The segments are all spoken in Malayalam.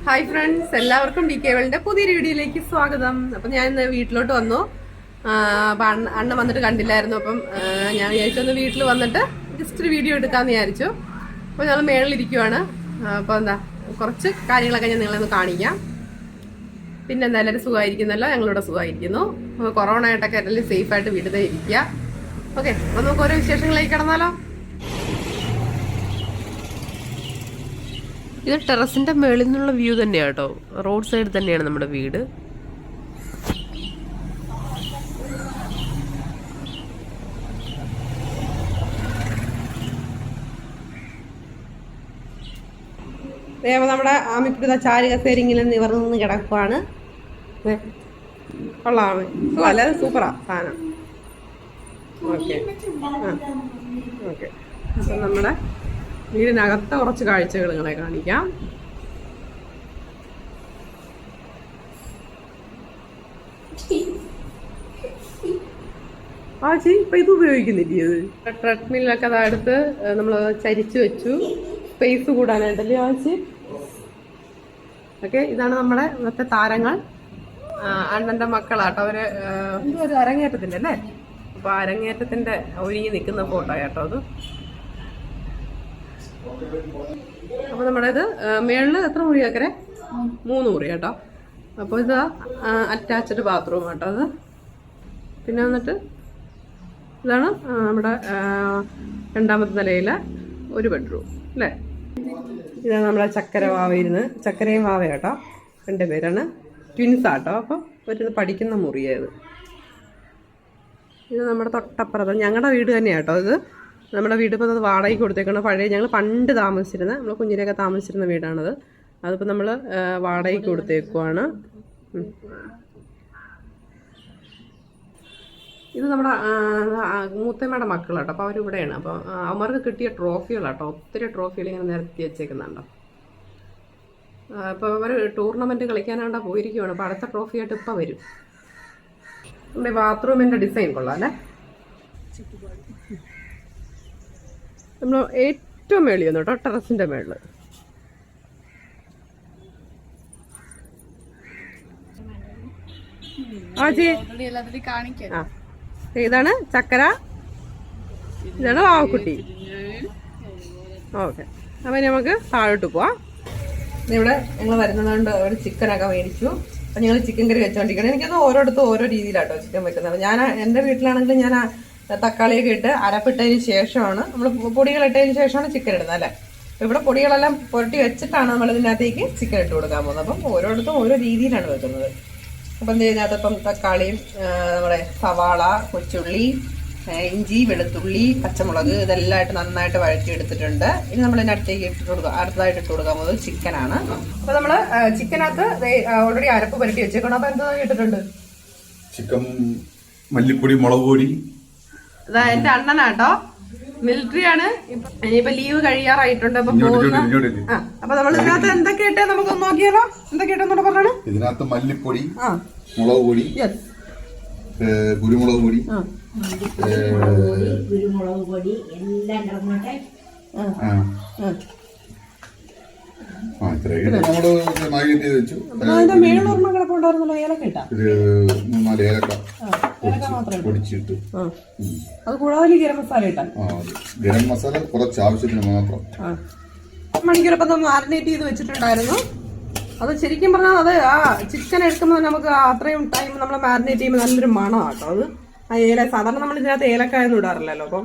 ഹായ് ഫ്രണ്ട്സ്, എല്ലാവർക്കും ഡി കെ വേൾഡിന്റെ പുതിയൊരു വീഡിയോയിലേക്ക് സ്വാഗതം. അപ്പം ഞാൻ ഇന്ന് വീട്ടിലോട്ട് വന്നു. അണ്ണ വന്നിട്ട് കണ്ടില്ലായിരുന്നു. അപ്പം ഞാൻ വിചാരിച്ചൊന്ന് വീട്ടിൽ വന്നിട്ട് ജസ്റ്റ് ഒരു വീഡിയോ എടുക്കാമെന്ന് വിചാരിച്ചു. അപ്പോൾ ഞങ്ങൾ മേളിലിരിക്കുവാണ്. അപ്പോൾ എന്താ കുറച്ച് കാര്യങ്ങളൊക്കെ ഞാൻ നിങ്ങളെ ഒന്ന് കാണിക്കാം. പിന്നെ എന്താ എല്ലാവരും സുഖമായിരിക്കുന്നല്ലോ, ഞങ്ങളിവിടെ സുഖമായിരിക്കുന്നു. കൊറോണ ആയിട്ടൊക്കെ എല്ലാവരും സേഫായിട്ട് വീട്ടിൽ ഇരിക്കുക. ഓക്കെ, അപ്പോൾ നമുക്ക് ഓരോ വിശേഷങ്ങളിലേക്ക് കിടന്നാലോ. ഇത് ടെറസിന്റെ മേളിൽ നിന്നുള്ള വ്യൂ തന്നെയാണ് കേട്ടോ. റോഡ് സൈഡ് തന്നെയാണ് നമ്മുടെ വീട്. നമ്മുടെ ആമിപ്പിടുന്ന ചാരുകസേരിങ്ങനെ നിവർന്നു നിന്ന് കിടക്കുവാണ്. കൊള്ളാമേ, അല്ലാതെ സൂപ്പറാ സാധനം. ഓക്കെ ഓക്കെ, അപ്പം നമ്മുടെ വീടിനകത്തെ കുറച്ച് കാഴ്ചകൾ നിങ്ങളെ കാണിക്കാം. ആച്ചി ഇപ്പൊ ഇത് ഉപയോഗിക്കുന്നില്ലേ? ഇത് ട്രെഡ്മില്ലൊക്കെ അതെടുത്ത് നമ്മൾ ചരിച്ചു വെച്ചു, സ്പേസ് കൂടാനായിട്ടല്ലേ ആച്ചി. ഓക്കെ, ഇതാണ് നമ്മുടെ ഇന്നത്തെ താരങ്ങൾ. അണ്ണന്റെ മക്കളാട്ടോ. അവര് ഒരു അരങ്ങേറ്റത്തിന്റെ അല്ലേ, അപ്പൊ അരങ്ങേറ്റത്തിന്റെ ഒരുങ്ങി നിൽക്കുന്ന ഫോട്ടോ കേട്ടോ അത്. അപ്പൊ നമ്മുടെ ഇത് മേളില് എത്ര മുറി ആക്കരെ? 3 മുറി കേട്ടോ. അപ്പൊ ഇത് അറ്റാച്ച്ഡ് ബാത്റൂം കേട്ടോ അത്. പിന്നെ വന്നിട്ട് ഇതാണ് നമ്മുടെ 2ാമത്തെ നിലയിലെ ഒരു ബെഡ്റൂം അല്ലേ. ഇതാണ് നമ്മുടെ ചക്കര വാവ ഇരുന്ന്, ചക്കരയും വാവ കേട്ടോ, 2 പേരാണ്, ട്വിൻസ് ആട്ടോ. അപ്പം ഒരു പഠിക്കുന്ന മുറിയായത്. ഇത് നമ്മുടെ തൊട്ടപ്പുറത്ത് ഞങ്ങളുടെ വീട് തന്നെയാണ് കേട്ടോ ഇത്. നമ്മുടെ വീട് ഇപ്പോൾ അത് വാടകയ്ക്ക് കൊടുത്തേക്കണം. പഴയ ഞങ്ങൾ പണ്ട് താമസിച്ചിരുന്ന, നമ്മൾ കുഞ്ഞിനെയൊക്കെ താമസിച്ചിരുന്ന വീടാണത്. അതിപ്പോൾ നമ്മൾ വാടകയ്ക്ക് കൊടുത്തേക്കുവാണ്. ഇത് നമ്മുടെ മൂത്തമ്മയുടെ മക്കളാട്ടോ. അപ്പോൾ അവരിവിടെയാണ്. അപ്പോൾ അവർക്ക് കിട്ടിയ ട്രോഫികളാട്ടോ, ഒത്തിരി ട്രോഫികൾ ഇങ്ങനെ നിരത്തി വെച്ചേക്കുന്നുണ്ടോ. അപ്പോൾ അവർ ടൂർണമെൻറ്റ് കളിക്കാനാണ്ടാ പോയിരിക്കുവാണ്. അപ്പോൾ അടുത്ത ട്രോഫിയായിട്ട് ഇപ്പോൾ വരും. നമ്മുടെ ബാത്റൂമിൻ്റെ ഡിസൈൻ കൊള്ളാം അല്ലേ. നമ്മൾ ഏറ്റവും മേളിൽ വന്നു കേട്ടോ, ടെറസിന്റെ മേളില്. ഇതാണ് ചക്കര, ഇതാണ് വാവക്കുട്ടി. ഓക്കെ, അപ്പൊ നമുക്ക് താഴോട്ട് പോവാം. ഇവിടെ ഞങ്ങൾ വരുന്നതുകൊണ്ട് ഒരു ചിക്കനൊക്കെ മേടിച്ചു. അപ്പൊ ഞങ്ങൾ ചിക്കൻ കറി വെച്ചോണ്ടിരിക്കണം. എനിക്കത് ഓരോടത്തും ഓരോ രീതിയിലാട്ടോ ചിക്കൻ വെക്കുന്നത്. ഞാൻ എൻ്റെ വീട്ടിലാണെങ്കിൽ ഞാൻ തക്കാളിയൊക്കെ ഇട്ട് അരപ്പിട്ടതിന് ശേഷമാണ്, നമ്മൾ പൊടികളിട്ടതിന് ശേഷമാണ് ചിക്കൻ ഇടുന്നത് അല്ലേ. ഇവിടെ പൊടികളെല്ലാം പുരട്ടി വെച്ചിട്ടാണ് നമ്മൾ ഇതിനകത്തേക്ക് ചിക്കൻ ഇട്ട് കൊടുക്കാൻ പോകുന്നത്. അപ്പം ഓരോടത്തും ഓരോ രീതിയിലാണ് വെക്കുന്നത്. അപ്പം ഇതിനകത്ത് ഇപ്പം തക്കാളിയും നമ്മുടെ സവാള, കൊച്ചുള്ളി, ഇഞ്ചി, വെളുത്തുള്ളി, പച്ചമുളക് ഇതെല്ലാം ആയിട്ട് നന്നായിട്ട് വഴറ്റി എടുത്തിട്ടുണ്ട്. ഇനി നമ്മൾ ഇതിനടുത്തേക്ക് അടുത്തതായിട്ട് ഇട്ട് കൊടുക്കാൻ പോകുന്നത് ചിക്കനാണ്. അപ്പൊ നമ്മള് ചിക്കനകത്ത് ഓൾറെഡി അരപ്പ് പുരട്ടി വെച്ചേക്കണം. അപ്പൊ എന്താ ഇട്ടിട്ടുണ്ട്? ചിക്കൻ, മല്ലിപ്പൊടി, മുളക് പൊടി. അതാ എന്റെ അണ്ണനാട്ടോ, മിലിറ്ററി ആണ്. ഇനിയിപ്പോ ലീവ് കഴിയാറായിട്ടുണ്ട്. അപ്പൊ അപ്പൊ നമ്മൾ ഇതിനകത്ത് എന്തൊക്കെ ഇട്ടേ നമുക്കൊന്ന് നോക്കിയാലോ. എന്തൊക്കെ ഇട്ടെന്നോട് പറഞ്ഞാണ്? ഇതിനകത്ത് മല്ലിപ്പൊടി, മുളക് പൊടി, കുരുമുളക് പൊടി, കുരുമുളക് പൊടി എല്ലാം പൊടിച്ചിട്ട്. അത് കൂടാതെ ഗരം മസാല ഇട്ടാൽ, ഗരം മസാല കുറച്ച് ആവശ്യത്തിന് മാത്രം. മണിക്കൂറപ്പം നമ്മൾ മാരിനേറ്റ് ചെയ്ത് വെച്ചിട്ടുണ്ടായിരുന്നു. അത് ശരിക്കും പറഞ്ഞാൽ അത് ആ ചിക്കൻ എടുക്കുമ്പോൾ നമുക്ക് അത്രയും ടൈം നമ്മൾ മാരിനേറ്റ് ചെയ്യുമ്പോൾ നല്ലൊരു മണമാട്ടോ അത്. ആ സാധാരണ നമ്മൾ ഇതിനകത്ത് ഏലക്കായൊന്നും ഇടാറില്ലല്ലോ. അപ്പം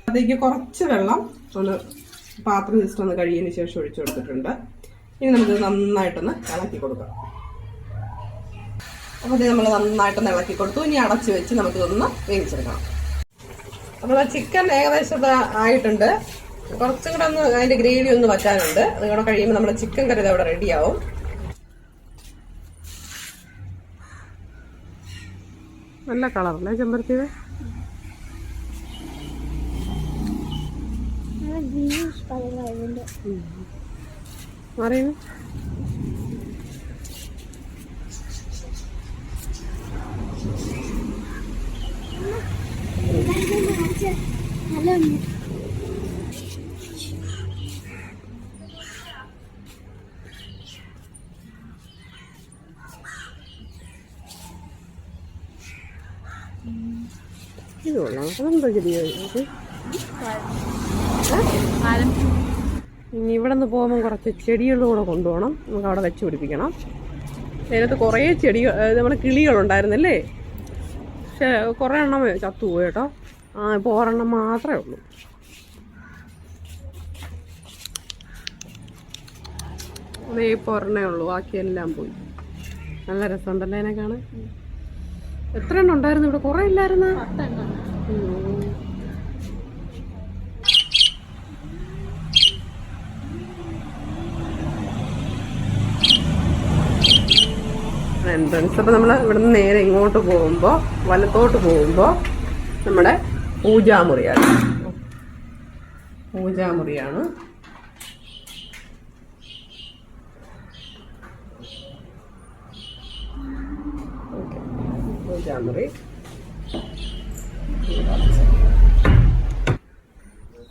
അതിലേക്ക് കുറച്ച് വെള്ളം ഒന്ന് പാത്രം ജസ്റ്റ് ഒന്ന് കഴിയുന്നതിന് ശേഷം ഒഴിച്ചു കൊടുത്തിട്ടുണ്ട്. ഇനി നമുക്ക് നന്നായിട്ടൊന്ന് ഇളക്കി കൊടുക്കാം. അപ്പോൾ ഇത് നമ്മൾ നന്നായിട്ടൊന്ന് ഇളക്കി കൊടുത്തു. ഇനി അടച്ച് വെച്ച് നമുക്കിതൊന്ന് വേവിച്ചെടുക്കണം. അപ്പോൾ ചിക്കൻ ഏകദേശം ആയിട്ടുണ്ട്. കുറച്ചും കൂടെ ഒന്ന് അതിന്റെ ഗ്രേവി ഒന്ന് വറ്റാനുണ്ട്. അതുകൂടെ കഴിയുമ്പോൾ നമ്മുടെ ചിക്കൻ കറി അവിടെ റെഡിയാവും. നല്ല കളറല്ലേ ചെമ്പരത്തി? അറിയുന്നു ഇത് കൊള്ളാം. അതെന്താ ചെടിയോ ഇത്? ഇനി ഇവിടെ നിന്ന് പോകുമ്പോൾ കുറച്ച് ചെടികളും കൂടെ കൊണ്ടുപോകണം. നമുക്ക് അവിടെ വെച്ച് പിടിപ്പിക്കണം. അതിനകത്ത് കുറേ ചെടികൾ നമ്മുടെ കിളികളുണ്ടായിരുന്നല്ലേ, പക്ഷെ കുറേ എണ്ണം ചത്തുപോയി കേട്ടോ. ഇപ്പോൾ ഒരെണ്ണം മാത്രമേ ഉള്ളൂ. അതേ ഇപ്പോൾ ഒരെണ്ണേ ഉള്ളൂ, ബാക്കിയെല്ലാം പോയി. നല്ല രസമുണ്ടല്ലേ അതിനെ കാണാൻ. എത്ര എണ്ണം ഉണ്ടായിരുന്നു ഇവിടെ? കുറേ ഇല്ലായിരുന്നു. എൻട്രൻസ്. അപ്പോൾ നമ്മൾ ഇവിടുന്ന് നേരെ ഇങ്ങോട്ട് പോകുമ്പോൾ, വലത്തോട്ട് പോകുമ്പോൾ നമ്മുടെ പൂജാമുറിയാണ്. പൂജാമുറിയാണ്. പൂജാമുറി.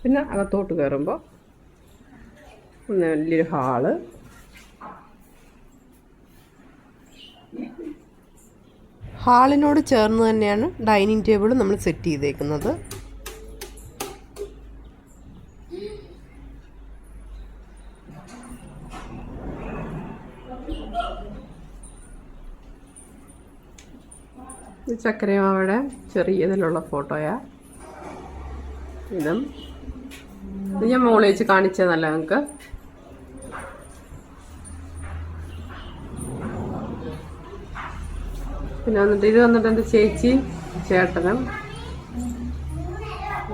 പിന്നെ അകത്തോട്ട് കയറുമ്പോൾ വലിയൊരു ഹാള്. ഹാളിനോട് ചേർന്ന് തന്നെയാണ് ഡൈനിങ് ടേബിൾ നമ്മൾ സെറ്റ് ചെയ്തേക്കുന്നത്. ചക്കരമാവയുടെ ചെറിയതിലുള്ള ഫോട്ടോയാ. ഇത് ഞാൻ മോളെ വെച്ച് കാണിച്ചതല്ല നിങ്ങൾക്ക്. പിന്നെ വന്നിട്ട് ഇത് വന്നിട്ട് എൻ്റെ ചേച്ചി ചേട്ടനും.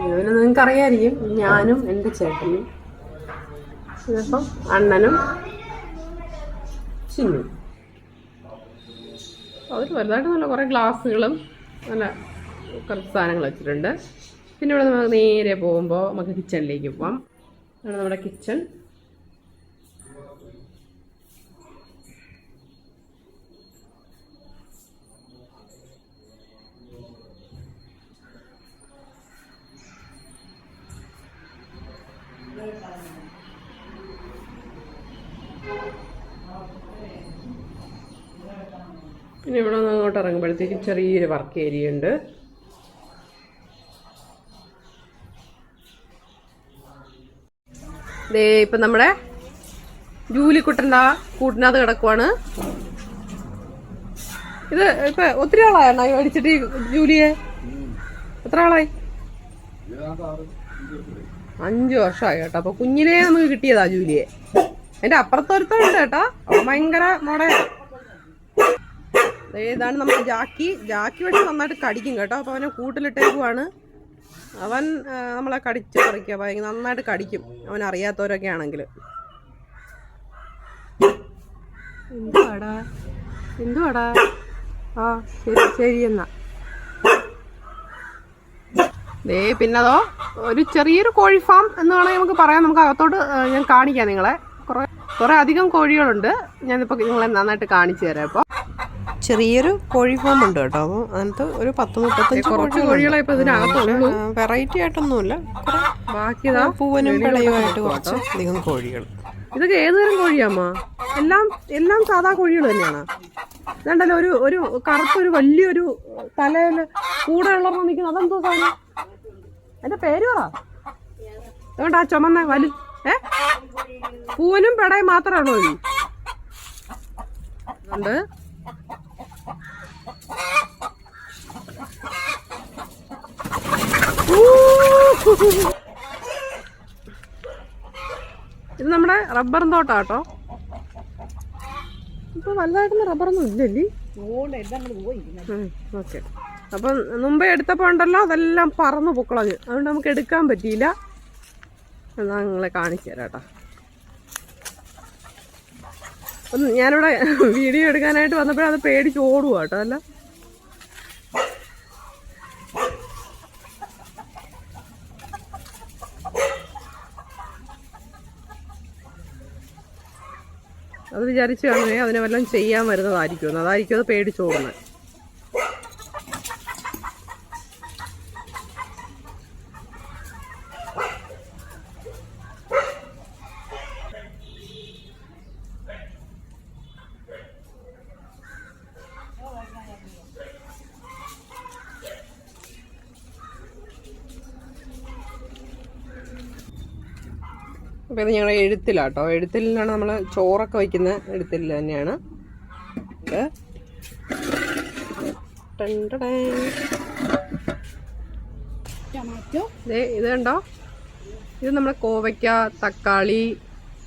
ഇതിന് നിങ്ങൾക്ക് അറിയാമായിരിക്കും, ഞാനും എൻ്റെ ചേട്ടനും. ഇതിപ്പം അണ്ണനും ചിന്നും. അവർ വലുതായിട്ട് നല്ല കുറേ ഗ്ലാസ്സുകളും നല്ല കുറച്ച് സാധനങ്ങൾ വെച്ചിട്ടുണ്ട്. പിന്നെ ഇവിടെ നമുക്ക് നേരെ പോകുമ്പോൾ നമുക്ക് കിച്ചണിലേക്ക് പോവാം. ആണ് നമ്മുടെ കിച്ചൺ. പിന്നെ ഇവിടെ നിന്ന് അങ്ങോട്ട് ഇറങ്ങുമ്പോഴത്തേക്കും ചെറിയൊരു വർക്ക് ഏരിയ ഉണ്ട്. ദേ ഇപ്പം നമ്മുടെ ജൂലിക്കുട്ടൻ്റെ കൂട്ടിനകത്ത് കിടക്കുവാണ്. ഇത് ഇപ്പൊ ഒത്തിരി ആളായാണ് മേടിച്ചിട്ട് ജൂലിയെ? എത്ര ആളായി? 5 വർഷമായി കേട്ടോ. അപ്പൊ കുഞ്ഞിലേ നമുക്ക് കിട്ടിയതാ ജൂലിയെ. അതിന്റെ അപ്പുറത്തൊരുത്തുണ്ട് കേട്ടോ, ഭയങ്കര മോഡലാണ്. ഇതാണ് നമ്മുടെ ജാക്കി. ജാക്കി പക്ഷെ നന്നായിട്ട് കടിക്കും കേട്ടോ. അപ്പോൾ അവനെ കൂട്ടിലിട്ടേക്കുവാണ്. അവൻ നമ്മളെ കടിച്ച് പറിക്കുക, ഭയങ്കര നന്നായിട്ട് കടിക്കും അവൻ അറിയാത്തവരൊക്കെ ആണെങ്കിൽ. എന്തുവാടാ എന്തുവാടാ? ആ ശരി ശരി എന്നാ. ദേ പിന്നതോ ഒരു ചെറിയൊരു കോഴി ഫാം എന്ന് വേണമെങ്കിൽ നമുക്ക് പറയാം. നമുക്ക് അകത്തോട്ട് ഞാൻ കാണിക്കാം നിങ്ങളെ. കുറേ അധികം കോഴികളുണ്ട്. ഞാനിപ്പോൾ നിങ്ങളെ നന്നായിട്ട് കാണിച്ചു തരാം. ഇപ്പോൾ ചെറിയൊരു കോഴി ഫാം ഉണ്ട് കേട്ടോ. അപ്പോൾ അതിനകത്ത് ഒരു 10-35 കുറച്ച് കോഴികളെ ഇപ്പോൾ ഇതിനകത്തുള്ളൂ. വെറൈറ്റി ആയിട്ടൊന്നുമില്ല. ബാക്കി പൂവനും പിളയുമായിട്ട് കുറച്ച് അധികം കോഴികൾ. ഇതൊക്കെ ഏതുതരം കോഴിയാമ്മ? എല്ലാം സാധാ കോഴികൾ തന്നെയാണ്. ഇതുണ്ടല്ലോ ഒരു കറുത്തൊരു വലിയൊരു തലയിൽ കൂടെ ഉള്ളപ്പോൾ നിൽക്കുന്നത്. അതെന്തോ സാധനം? അതിന്റെ പേര് പറ. അതുകൊണ്ട് ആ ചുമന്ന വലി പൂവനും പെടയും മാത്രമേ ഉള്ളൂ. ഉണ്ട് ഇത് നമ്മുടെ റബ്ബറും തോട്ടാട്ടോ. ഇപ്പൊ വലുതായിട്ടൊന്നും റബ്ബറൊന്നും ഇല്ലല്ലേ? ഓക്കെ. അപ്പം മുമ്പേ എടുത്തപ്പോൾ ഉണ്ടല്ലോ അതെല്ലാം പറന്ന് പൊക്കളഞ്ഞ്, അതുകൊണ്ട് നമുക്ക് എടുക്കാൻ പറ്റിയില്ല. എന്നാ നിങ്ങളെ കാണിച്ചു തരാം കേട്ടോ. അപ്പം ഞാനിവിടെ വീഡിയോ എടുക്കാനായിട്ട് വന്നപ്പോഴേ അത് പേടിച്ച് ഓടുക കേട്ടോ. അല്ല അത് വിചാരിച്ചു കാണുകയെ അതിനെ വല്ലതും ചെയ്യാൻ വരുന്നതായിരിക്കും. അതായിരിക്കും അത് പേടിച്ചോടുന്നത്. അപ്പോൾ ഇത് ഞങ്ങളുടെ എഴുത്തിലാട്ടോ. എഴുത്തിലാണ് നമ്മൾ ചോറൊക്കെ വയ്ക്കുന്ന എഴുത്തിൽ തന്നെയാണ് ഇത്. ഇത് കണ്ടോ, ഇത് നമ്മളെ കോവയ്ക്ക, തക്കാളി,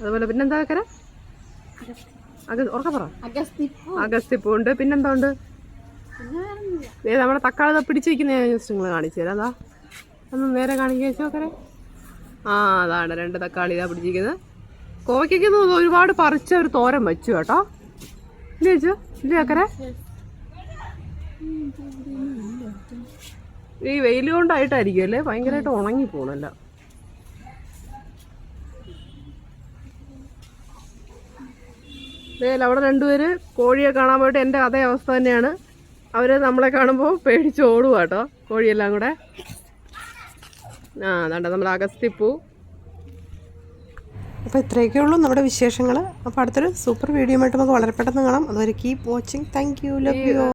അതുപോലെ പിന്നെന്താ കര ഉറക്ക പറ, അഗസ്തിപ്പൂ ഉണ്ട്. പിന്നെന്താ ഉണ്ട്? നമ്മുടെ തക്കാളി പിടിച്ചു വയ്ക്കുന്ന ജസ്റ്റ് നിങ്ങൾ കാണിച്ചു തരാം. അതാ ഒന്ന് നേരെ കാണിക്കുക വെച്ചോ കരെ. ആ അതാണ് 2 തക്കാളി ഇതാ പിടിച്ചിരിക്കുന്നത്. കോവയ്ക്കൊക്കെ ഒരുപാട് പറിച്ച ഒരു തോരൻ വെച്ചു കേട്ടോ. ഇല്ല ചേച്ചോ, ഇല്ല അക്കരെ. ഈ വെയിൽ കൊണ്ടായിട്ടായിരിക്കും അല്ലേ, ഭയങ്കരമായിട്ട് ഉണങ്ങി പോണല്ല. അവിടെ 2 പേര് കോഴിയെ കാണാൻ പോയിട്ട് എൻ്റെ അതേ അവസ്ഥ തന്നെയാണ്. അവര് നമ്മളെ കാണുമ്പോൾ പേടിച്ച് ഓടുക കേട്ടോ, കോഴിയെല്ലാം കൂടെ. അതാണ്ട് നമ്മുടെ അഗസ്തിപ്പൂ. അപ്പോൾ ഇത്രയൊക്കെ ഉള്ളൂ നമ്മുടെ വിശേഷങ്ങൾ. അപ്പോൾ അടുത്തൊരു സൂപ്പർ വീഡിയോ ആയിട്ട് നമുക്ക് വളരെ പെട്ടെന്ന് കാണാം. അതുവരെ keep watching. Thank you. Love you.